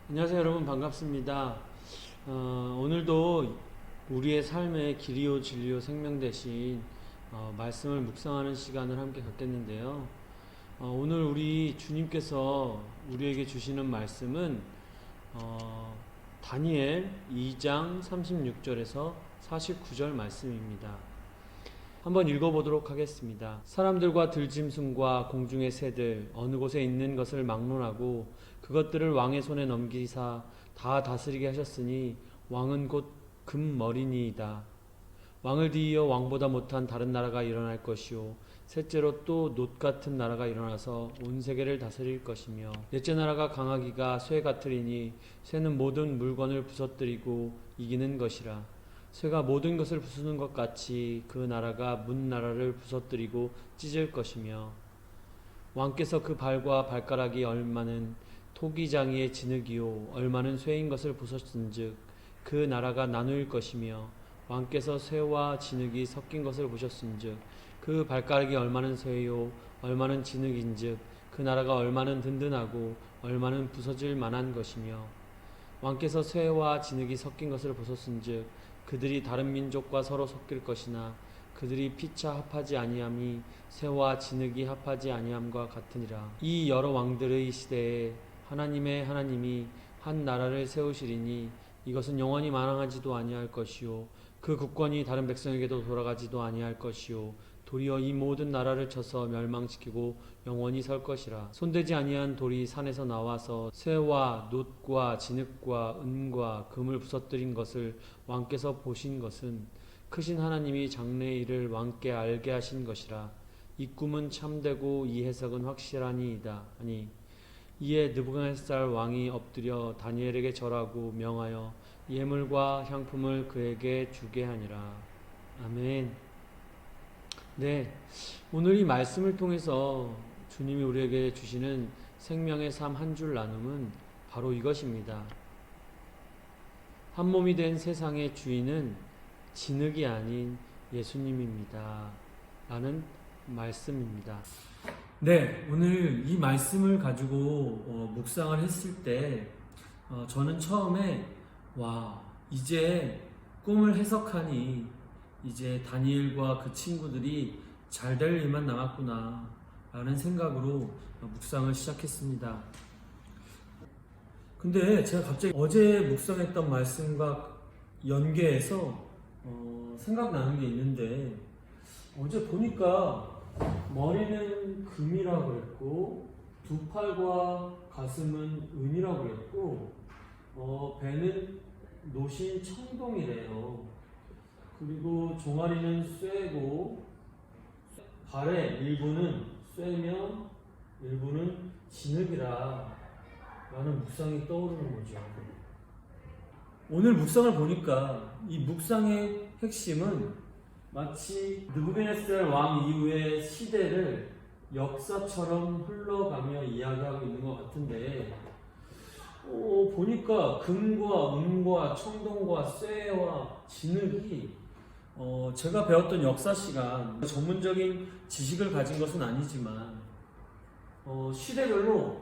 안녕하세요 여러분, 반갑습니다. 오늘도 우리의 삶의 길이요 진리요 생명 대신 말씀을 묵상하는 시간을 함께 갖겠는데요. 오늘 우리 주님께서 우리에게 주시는 말씀은 다니엘 2장 36절에서 49절 말씀입니다. 한번 읽어보도록 하겠습니다. 사람들과 들짐승과 공중의 새들 어느 곳에 있는 것을 막론하고 그것들을 왕의 손에 넘기사 다 다스리게 하셨으니 왕은 곧 금머리니이다. 왕을 뒤이어 왕보다 못한 다른 나라가 일어날 것이요 셋째로 또 놋 같은 나라가 일어나서 온 세계를 다스릴 것이며 넷째 나라가 강하기가 쇠 같으리니 쇠는 모든 물건을 부서뜨리고 이기는 것이라. 쇠가 모든 것을 부수는 것 같이 그 나라가 문 나라를 부서뜨리고 찢을 것이며 왕께서 그 발과 발가락이 얼마는 토기장이의 진흙이요 얼마는 쇠인 것을 보셨은즉 그 나라가 나누일 것이며 왕께서 쇠와 진흙이 섞인 것을 보셨은즉 그 발가락이 얼마는 쇠요 얼마는 진흙인즉 그 나라가 얼마는 든든하고 얼마는 부서질 만한 것이며 왕께서 쇠와 진흙이 섞인 것을 보셨은즉 그들이 다른 민족과 서로 섞일 것이나 그들이 피차 합하지 아니함이 쇠와 진흙이 합하지 아니함과 같으니라. 이 여러 왕들의 시대에 하나님이 한 나라를 세우시리니 이것은 영원히 만왕하지도 아니할 것이요 그 국권이 다른 백성에게도 돌아가지도 아니할 것이요 도리어 이 모든 나라를 쳐서 멸망시키고 영원히 설 것이라. 손대지 아니한 돌이 산에서 나와서 쇠와 놋과 진흙과 은과 금을 부서뜨린 것을 왕께서 보신 것은 크신 하나님이 장래의 일을 왕께 알게 하신 것이라. 이 꿈은 참되고 이 해석은 확실하니이다. 아니 이에 느부갓네살 왕이 엎드려 다니엘에게 절하고 명하여 예물과 향품을 그에게 주게 하니라. 아멘. 네, 오늘 이 말씀을 통해서 주님이 우리에게 주시는 생명의 삶 한 줄 나눔은 바로 이것입니다. 한 몸이 된 세상의 주인은 진흙이 아닌 예수님입니다. 라는 말씀입니다. 네, 오늘 이 말씀을 가지고 묵상을 했을 때 저는 처음에 이제 꿈을 해석하니 이제 다니엘과 그 친구들이 잘 될 일만 남았구나 라는 생각으로 묵상을 시작했습니다. 근데 제가 갑자기 어제 묵상했던 말씀과 연계해서 생각나는 게 있는데, 어제 보니까 머리는 금이라고 그랬고 두 팔과 가슴은 은이라고 그랬고 배는 노신 청동이래요. 그리고 종아리는 쇠고 발의 일부는 쇠며 일부는 진흙이라 라는 묵상이 떠오르는 거죠. 오늘 묵상을 보니까 이 묵상의 핵심은 마치 느부갓네살 왕 이후의 시대를 역사처럼 흘러가며 이야기하고 있는 것 같은데, 보니까 금과 은과 청동과 쇠와 진흙이 제가 배웠던 역사 시간, 전문적인 지식을 가진 것은 아니지만 시대별로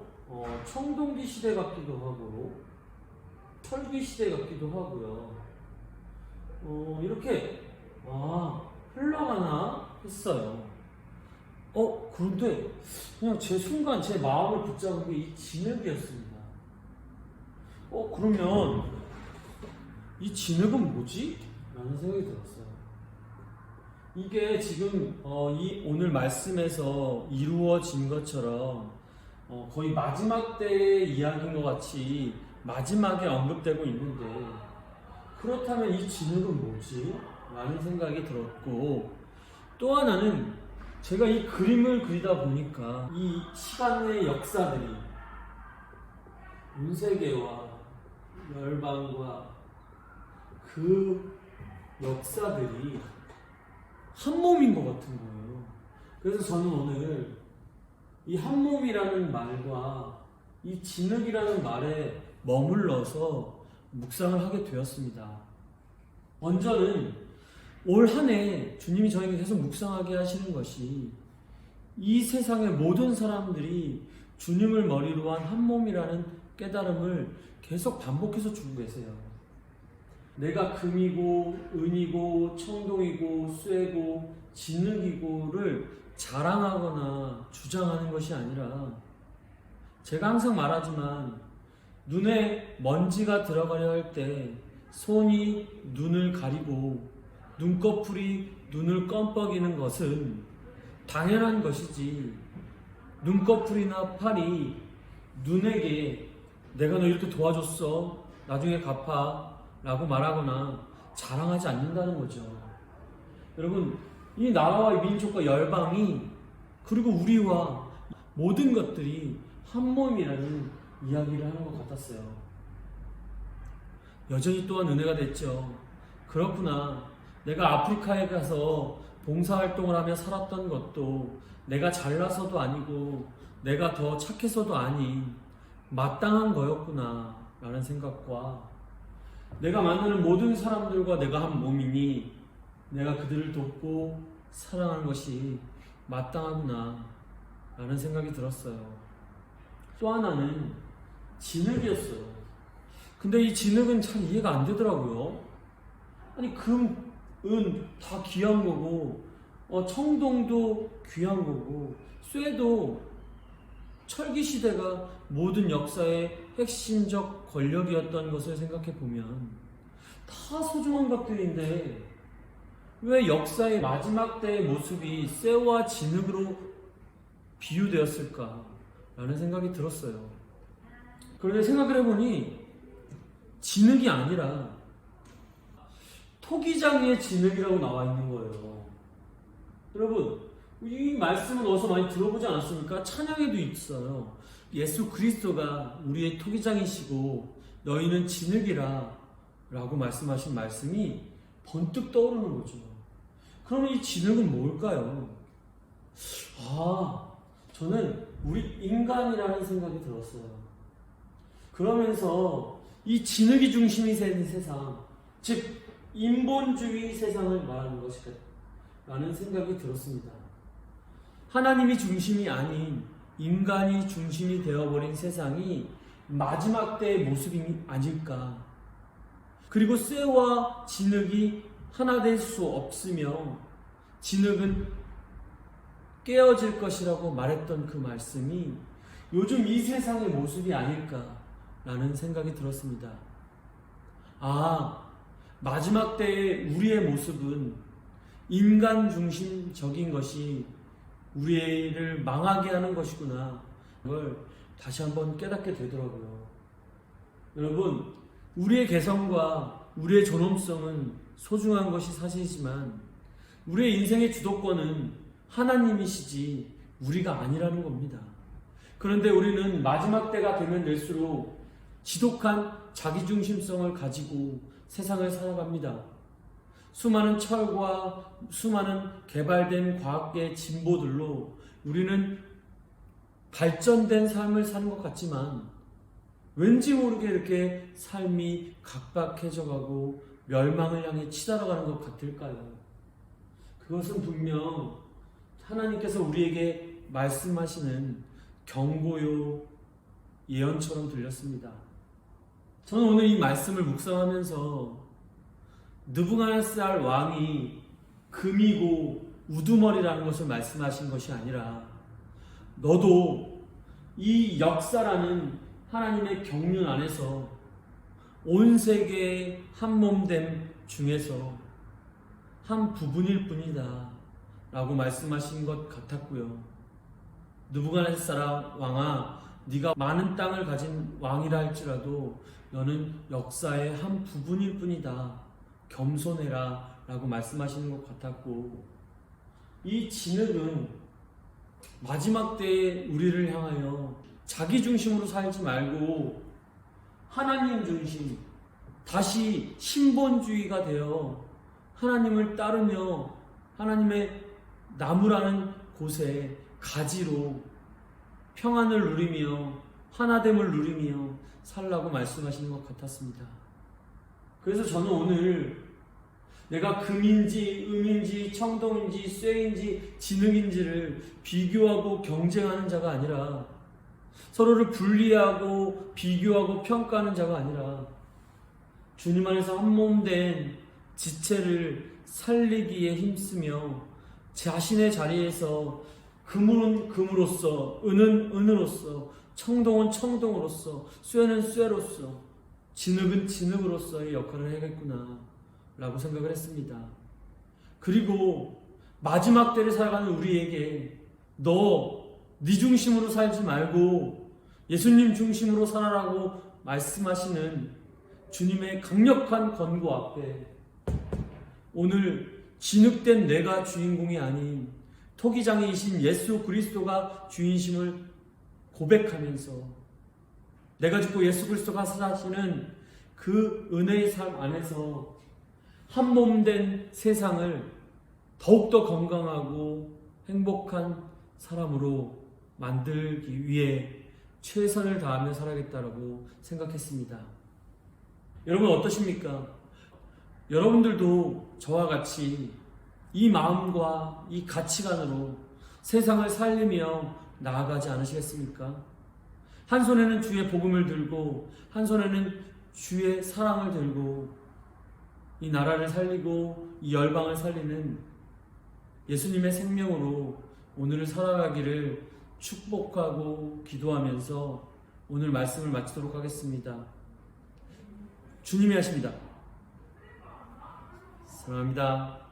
청동기 시대 같기도 하고 철기 시대 같기도 하고요. 이렇게 흘러가나 했어요. 그런데 그냥 제 순간 제 마음을 붙잡은 게 이 진흙이었습니다. 그러면 이 진흙은 뭐지? 라는 생각이 들었어요. 이게 지금 이 오늘 말씀에서 이루어진 것처럼 거의 마지막 때의 이야기인 것 같이 마지막에 언급되고 있는데, 그렇다면 이 진흙은 뭐지? 라는 생각이 들었고, 또 하나는 제가 이 그림을 그리다 보니까 이 시간의 역사들이 윤세계와 열방과 그 역사들이 한 몸인 것 같은 거예요. 그래서 저는 오늘 이 한 몸이라는 말과 이 진흙이라는 말에 머물러서 묵상을 하게 되었습니다. 먼저는 올 한 해 주님이 저에게 계속 묵상하게 하시는 것이 이 세상의 모든 사람들이 주님을 머리로 한 한 몸이라는 깨달음을 계속 반복해서 주고 계세요. 내가 금이고 은이고 청동이고 쇠고 진흙이고를 자랑하거나 주장하는 것이 아니라, 제가 항상 말하지만 눈에 먼지가 들어가려 할 때 손이 눈을 가리고 눈꺼풀이 눈을 껌뻑이는 것은 당연한 것이지, 눈꺼풀이나 팔이 눈에게 내가 너 이렇게 도와줬어, 나중에 갚아 라고 말하거나 자랑하지 않는다는 거죠. 여러분, 이 나라와 이 민족과 열방이, 그리고 우리와 모든 것들이 한 몸이라는 이야기를 하는 것 같았어요. 여전히 또한 은혜가 됐죠. 그렇구나, 내가 아프리카에 가서 봉사활동을 하며 살았던 것도 내가 잘나서도 아니고 내가 더 착해서도 아닌 마땅한 거였구나 라는 생각과, 내가 만나는 모든 사람들과 내가 한 몸이니 내가 그들을 돕고 사랑하는 것이 마땅하구나 라는 생각이 들었어요. 또 하나는 진흙이었어요. 근데 이 진흙은 참 이해가 안 되더라고요. 아니, 금, 은 다 귀한 거고, 청동도 귀한 거고, 쇠도 철기 시대가 모든 역사의 핵심적 권력이었던 것을 생각해 보면 다 소중한 것들인데, 왜 역사의 마지막 때의 모습이 쇠와 진흙으로 비유되었을까 라는 생각이 들었어요. 그런데 생각을 해보니 진흙이 아니라 토기장의 진흙이라고 나와 있는 거예요. 여러분, 이 말씀은 어디서 많이 들어보지 않았습니까? 찬양에도 있어요. 예수 그리스도가 우리의 토기장이시고 너희는 진흙이라 라고 말씀하신 말씀이 번뜩 떠오르는 거죠. 그럼 이 진흙은 뭘까요? 저는 우리 인간이라는 생각이 들었어요. 그러면서 이 진흙이 중심이 된 세상, 즉 인본주의 세상을 말하는 것이라는 생각이 들었습니다. 하나님이 중심이 아닌 인간이 중심이 되어버린 세상이 마지막 때의 모습이 아닐까. 그리고 쇠와 진흙이 하나 될 수 없으며 진흙은 깨어질 것이라고 말했던 그 말씀이 요즘 이 세상의 모습이 아닐까라는 생각이 들었습니다. 마지막 때의 우리의 모습은 인간 중심적인 것이 우리를 망하게 하는 것이구나. 그걸 다시 한번 깨닫게 되더라고요. 여러분, 우리의 개성과 우리의 존엄성은 소중한 것이 사실이지만 우리의 인생의 주도권은 하나님이시지 우리가 아니라는 겁니다. 그런데 우리는 마지막 때가 되면 될수록 지독한 자기중심성을 가지고 세상을 살아갑니다. 수많은 철과 수많은 개발된 과학의 진보들로 우리는 발전된 삶을 사는 것 같지만 왠지 모르게 이렇게 삶이 각박해져가고 멸망을 향해 치달아가는 것 같을까요? 그것은 분명 하나님께서 우리에게 말씀하시는 경고요, 예언처럼 들렸습니다. 저는 오늘 이 말씀을 묵상하면서 느부갓네살 왕이 금이고 우두머리라는 것을 말씀하신 것이 아니라 너도 이 역사라는 하나님의 경륜 안에서 온 세계의 한 몸됨 중에서 한 부분일 뿐이다 라고 말씀하신 것 같았고요. 느부갓네살 왕아, 네가 많은 땅을 가진 왕이라 할지라도 너는 역사의 한 부분일 뿐이다, 겸손해라 라고 말씀하시는 것 같았고, 이 진흙은 마지막 때에 우리를 향하여 자기 중심으로 살지 말고 하나님 중심, 다시 신본주의가 되어 하나님을 따르며 하나님의 나무라는 곳에 가지로 평안을 누리며 하나됨을 누리며 살라고 말씀하시는 것 같았습니다. 그래서 저는 오늘 내가 금인지 은인지 청동인지 쇠인지 진흙인지를 비교하고 경쟁하는 자가 아니라 서로를 분리하고 비교하고 평가하는 자가 아니라 주님 안에서 한 몸 된 지체를 살리기에 힘쓰며 자신의 자리에서 금은 금으로서, 은은 은으로서, 청동은 청동으로서, 쇠는 쇠로서, 진흙은 진흙으로서의 역할을 해야겠구나 라고 생각을 했습니다. 그리고 마지막 때를 살아가는 우리에게 네 중심으로 살지 말고 예수님 중심으로 살아라고 말씀하시는 주님의 강력한 권고 앞에 오늘 진흙된 내가 주인공이 아닌 토기장이신 예수 그리스도가 주인심을 고백하면서 내가 죽고 예수 그리스도가 사시는 그 은혜의 삶 안에서 한 몸 된 세상을 더욱더 건강하고 행복한 사람으로 만들기 위해 최선을 다하며 살아야겠다고 생각했습니다. 여러분 어떠십니까? 여러분들도 저와 같이 이 마음과 이 가치관으로 세상을 살리며 나아가지 않으시겠습니까? 한 손에는 주의 복음을 들고 한 손에는 주의 사랑을 들고 이 나라를 살리고 이 열방을 살리는 예수님의 생명으로 오늘을 살아가기를 축복하고 기도하면서 오늘 말씀을 마치도록 하겠습니다. 주님이 하십니다. 사랑합니다.